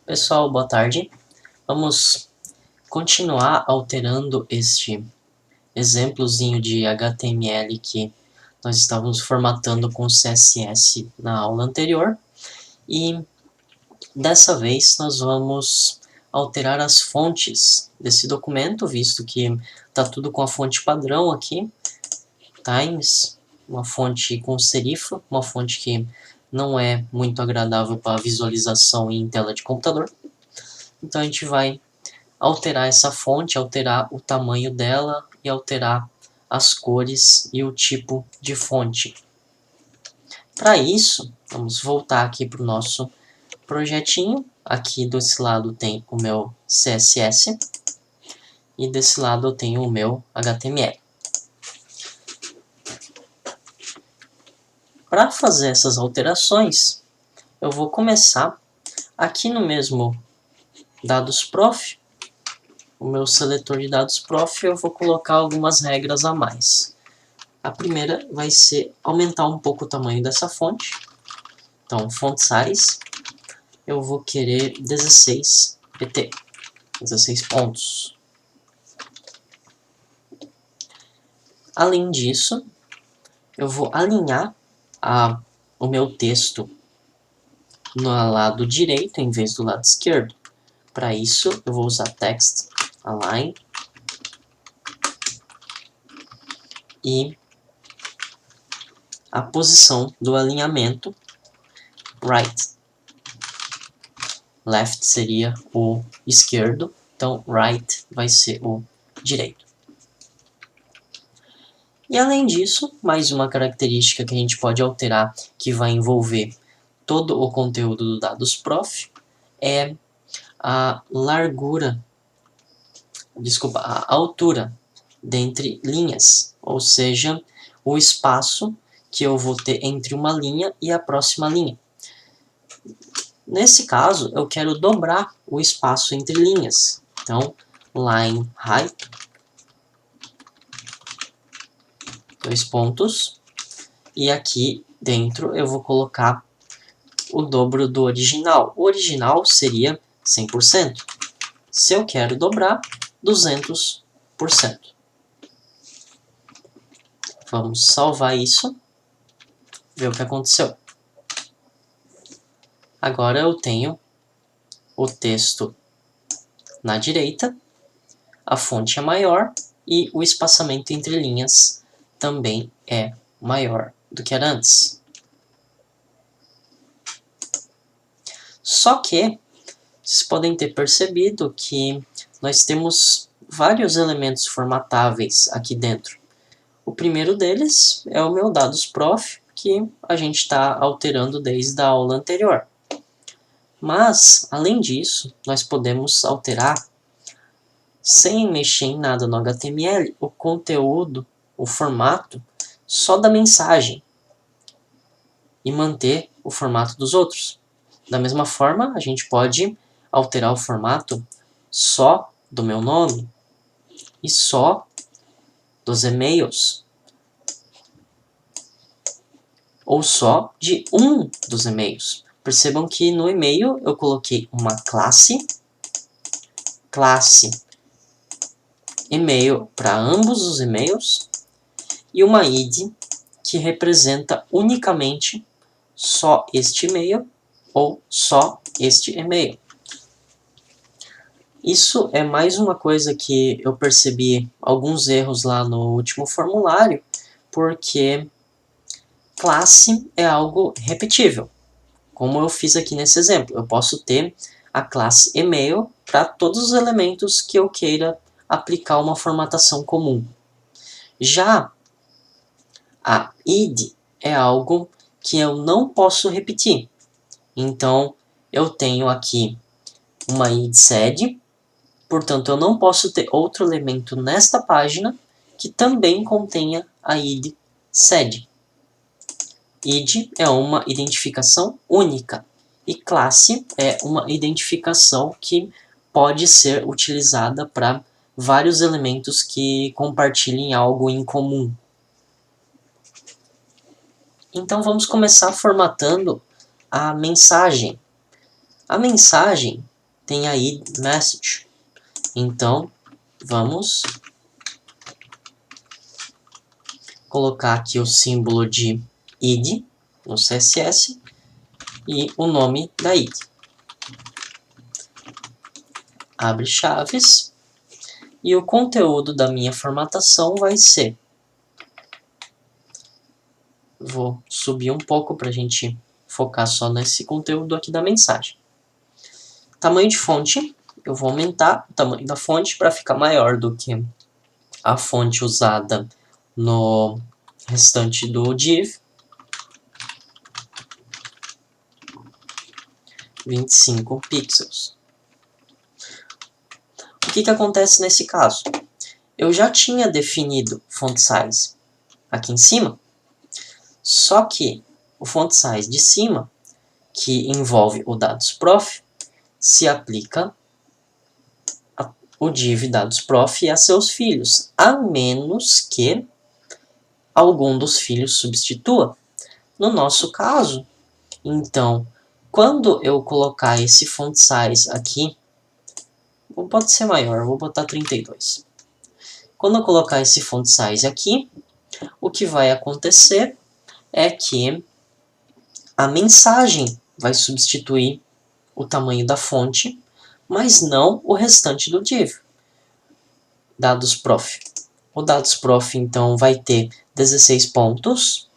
Pessoal, boa tarde. Vamos continuar alterando este exemplozinho de HTML que nós estávamos formatando com CSS na aula anterior. E dessa vez nós vamos alterar as fontes desse documento, visto que está tudo com a fonte padrão aqui, Times, uma fonte com serifa, uma fonte que não é muito agradável para visualização em tela de computador. Então a gente vai alterar essa fonte, alterar o tamanho dela e alterar as cores e o tipo de fonte. Para isso, vamos voltar aqui para o nosso projetinho. Aqui desse lado tem o meu CSS e desse lado eu tenho o meu HTML. Para fazer essas alterações, eu vou começar aqui no mesmo dados prof, o meu seletor de dados prof, eu vou colocar algumas regras a mais. A primeira vai ser aumentar um pouco o tamanho dessa fonte. Então, font size, eu vou querer 16 pt, 16 pontos. Além disso, eu vou alinhar o meu texto no lado direito em vez do lado esquerdo. Para isso, eu vou usar text align e a posição do alinhamento right. Left seria o esquerdo, então right vai ser o direito. E além disso, mais uma característica que a gente pode alterar que vai envolver todo o conteúdo do dados prof é a largura, desculpa, a altura dentre linhas, ou seja, o espaço que eu vou ter entre uma linha e a próxima linha. Nesse caso, eu quero dobrar o espaço entre linhas. Então, line height, 2 pontos, e aqui dentro eu vou colocar o dobro do original. O original seria 100%. Se eu quero dobrar, 200%. Vamos salvar isso, ver o que aconteceu. Agora eu tenho o texto na direita, a fonte é maior e o espaçamento entre linhas também é maior do que era antes. Só que vocês podem ter percebido que nós temos vários elementos formatáveis aqui dentro. O primeiro deles é o meu dados prof, que a gente está alterando desde a aula anterior. Mas, além disso, nós podemos alterar, sem mexer em nada no HTML, o conteúdo, o formato, só da mensagem e manter o formato dos outros. Da mesma forma, a gente pode alterar o formato só do meu nome e só dos e-mails, ou só de um dos e-mails. Percebam que no e-mail eu coloquei uma classe e-mail para ambos os e-mails e uma id que representa unicamente só este e-mail ou só este e-mail. Isso é mais uma coisa que eu percebi alguns erros lá no último formulário, porque classe é algo repetível. Como eu fiz aqui nesse exemplo, eu posso ter a classe email para todos os elementos que eu queira aplicar uma formatação comum. Já a id é algo que eu não posso repetir. Então, eu tenho aqui uma id sed, portanto, eu não posso ter outro elemento nesta página que também contenha a id sed. Id é uma identificação única e classe é uma identificação que pode ser utilizada para vários elementos que compartilhem algo em comum. Então vamos começar formatando a mensagem. A mensagem tem a id message. Então, vamos colocar aqui o símbolo de id no CSS e o nome da id. Abre chaves. E o conteúdo da minha formatação vai ser... Vou subir um pouco para a gente focar só nesse conteúdo aqui da mensagem. Tamanho de fonte, eu vou aumentar o tamanho da fonte para ficar maior do que a fonte usada no restante do div. 25 pixels. O que acontece nesse caso? Eu já tinha definido font size aqui em cima, só que o font size de cima, que envolve o dados.prof, se aplica o div dados.prof a seus filhos, a menos que algum dos filhos substitua. No nosso caso, então, quando eu colocar esse font size aqui, pode ser maior, vou botar 32. Quando eu colocar esse font size aqui, o que vai acontecer é que a mensagem vai substituir o tamanho da fonte, mas não o restante do div. Dados.prof. O dados.prof, então, vai ter 16 pontos,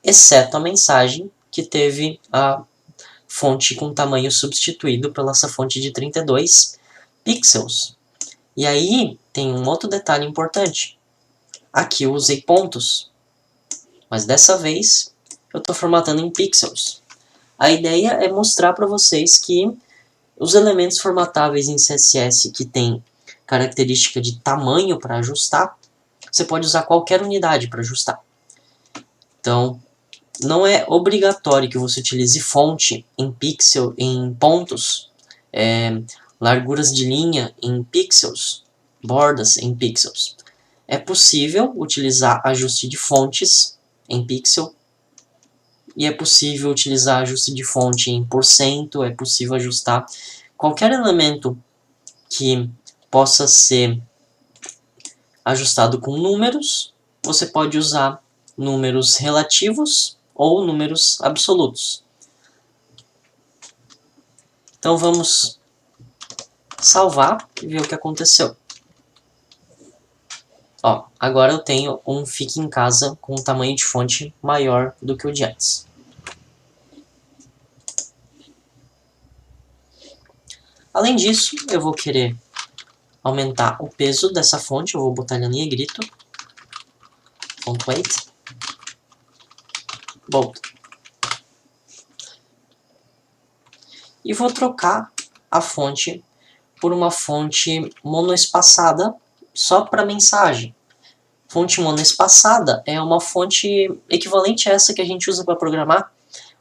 exceto a mensagem, que teve a fonte com tamanho substituído pela essa fonte de 32 pixels. E aí, tem um outro detalhe importante. Aqui eu usei pontos, mas dessa vez eu estou formatando em pixels. A ideia é mostrar para vocês que os elementos formatáveis em CSS que tem característica de tamanho para ajustar, você pode usar qualquer unidade para ajustar. Então, não é obrigatório que você utilize fonte em pixel, em pontos, larguras de linha em pixels, bordas em pixels. É possível utilizar ajuste de fontes em pixel, e é possível utilizar ajuste de fonte em porcento, é possível ajustar qualquer elemento que possa ser ajustado com números. Você pode usar números relativos ou números absolutos. Então vamos salvar e ver o que aconteceu. Ó, agora eu tenho um Fique em Casa com um tamanho de fonte maior do que o de antes. Além disso, eu vou querer aumentar o peso dessa fonte, eu vou botar ele em negrito. Font weight. Bold. E vou trocar a fonte por uma fonte monoespaçada só para mensagem. Fonte monoespaçada é uma fonte equivalente a essa que a gente usa para programar,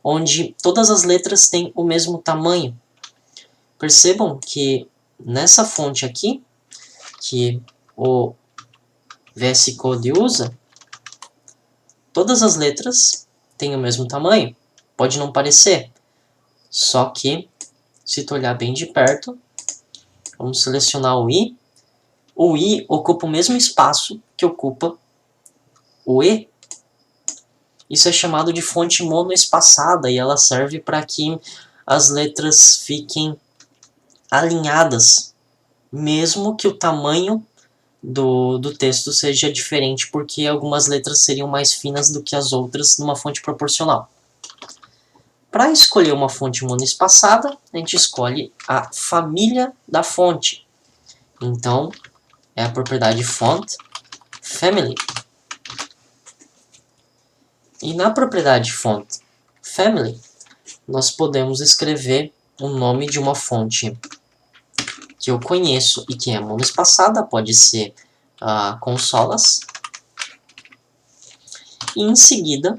onde todas as letras têm o mesmo tamanho. Percebam que nessa fonte aqui, que o VS Code usa, todas as letras têm o mesmo tamanho. Pode não parecer, só que, se tu olhar bem de perto, vamos selecionar o I. O I ocupa o mesmo espaço que ocupa o E. Isso é chamado de fonte monoespaçada e ela serve para que as letras fiquem alinhadas, mesmo que o tamanho do texto seja diferente, porque algumas letras seriam mais finas do que as outras numa fonte proporcional. Para escolher uma fonte monoespaçada, a gente escolhe a família da fonte. Então, é a propriedade font family. E na propriedade font family, nós podemos escrever o nome de uma fonte que eu conheço e que é monoespaçada, pode ser Consolas. E em seguida,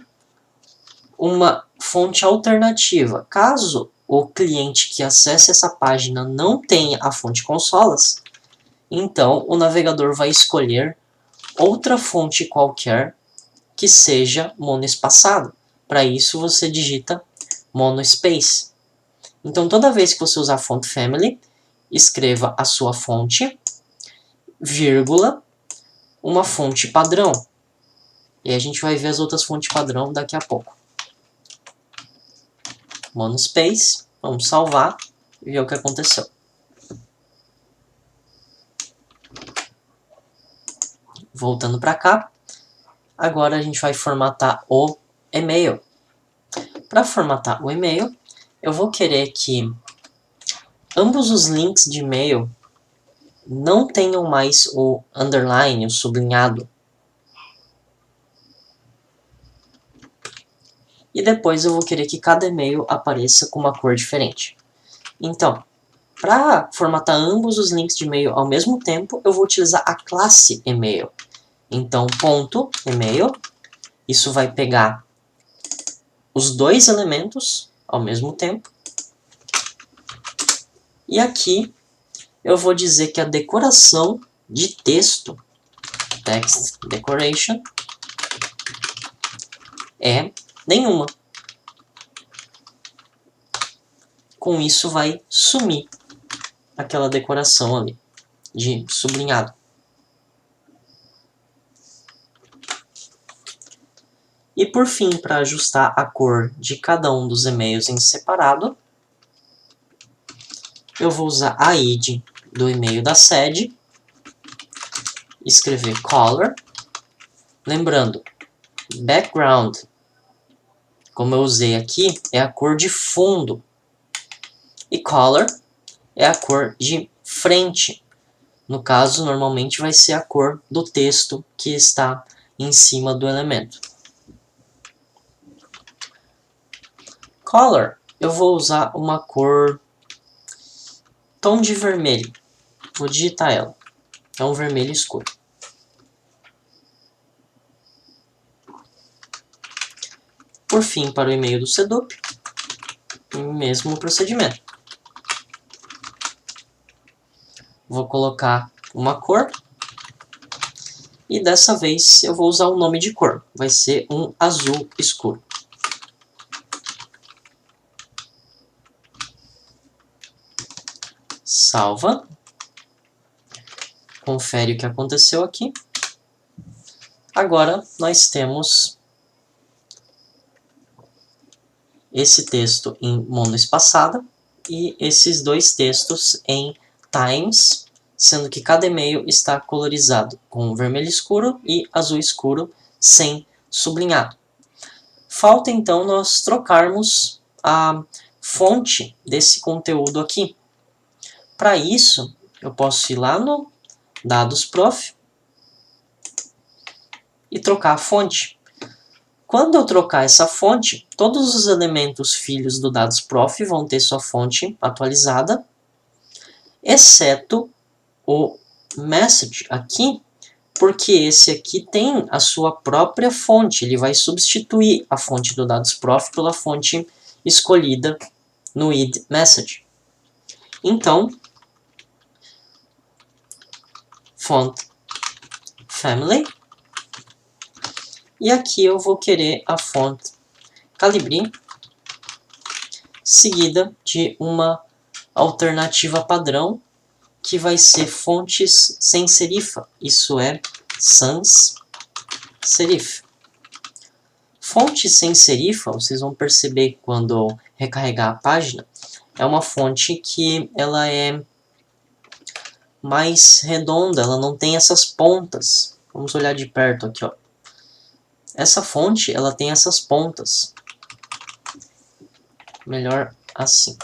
uma fonte alternativa. Caso o cliente que acesse essa página não tenha a fonte Consolas, então o navegador vai escolher outra fonte qualquer que seja monoespaçada. Para isso você digita monospace. Então toda vez que você usar font family, escreva a sua fonte, vírgula, uma fonte padrão. E a gente vai ver as outras fontes padrão daqui a pouco. Monospace, vamos salvar e ver o que aconteceu. Voltando para cá, agora a gente vai formatar o e-mail. Para formatar o e-mail, eu vou querer que ambos os links de e-mail não tenham mais o underline, o sublinhado. E depois eu vou querer que cada e-mail apareça com uma cor diferente. Então, para formatar ambos os links de e-mail ao mesmo tempo, eu vou utilizar a classe e-mail. Então, ponto e-mail, isso vai pegar os dois elementos ao mesmo tempo. E aqui eu vou dizer que a decoração de texto, text decoration, é nenhuma. Com isso vai sumir aquela decoração ali de sublinhado. E por fim, para ajustar a cor de cada um dos e-mails em separado, eu vou usar a id do e-mail da sede, escrever color, lembrando, background, como eu usei aqui, é a cor de fundo, e color é a cor de frente. No caso, normalmente vai ser a cor do texto que está em cima do elemento. Color, eu vou usar uma cor tom de vermelho. Vou digitar ela. É um vermelho escuro. Por fim, para o e-mail do Sedup, o mesmo procedimento. Vou colocar uma cor. E dessa vez eu vou usar o nome de cor. Vai ser um azul escuro. Salva. Confere o que aconteceu aqui. Agora nós temos esse texto em monoespaçada e esses dois textos em times, sendo que cada e-mail está colorizado com vermelho escuro e azul escuro sem sublinhado. Falta então nós trocarmos a fonte desse conteúdo aqui. Para isso, eu posso ir lá no dados prof e trocar a fonte. Quando eu trocar essa fonte, todos os elementos filhos do dados prof vão ter sua fonte atualizada, exceto o message aqui, porque esse aqui tem a sua própria fonte, ele vai substituir a fonte do dados prof pela fonte escolhida no id message. Então, font family, e aqui eu vou querer a font Calibri, seguida de uma alternativa padrão, que vai ser fontes sem serifa, isso é, sans serif. Fonte sem serifa, vocês vão perceber quando recarregar a página, é uma fonte que ela é mais redonda, ela não tem essas pontas. Vamos olhar de perto aqui, ó. Essa fonte, ela tem essas pontas. Melhor assim.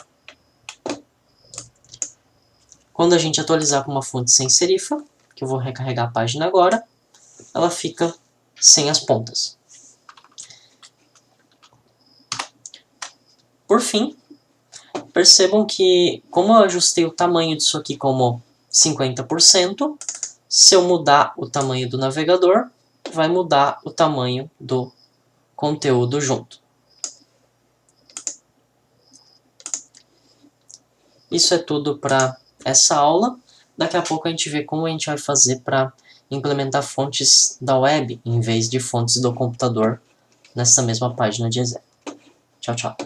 Quando a gente atualizar com uma fonte sem serifa, que eu vou recarregar a página agora, ela fica sem as pontas. Por fim, percebam que, como eu ajustei o tamanho disso aqui como 50%, se eu mudar o tamanho do navegador, vai mudar o tamanho do conteúdo junto. Isso é tudo para essa aula. Daqui a pouco a gente vê como a gente vai fazer para implementar fontes da web em vez de fontes do computador nessa mesma página de exemplo. Tchau, tchau.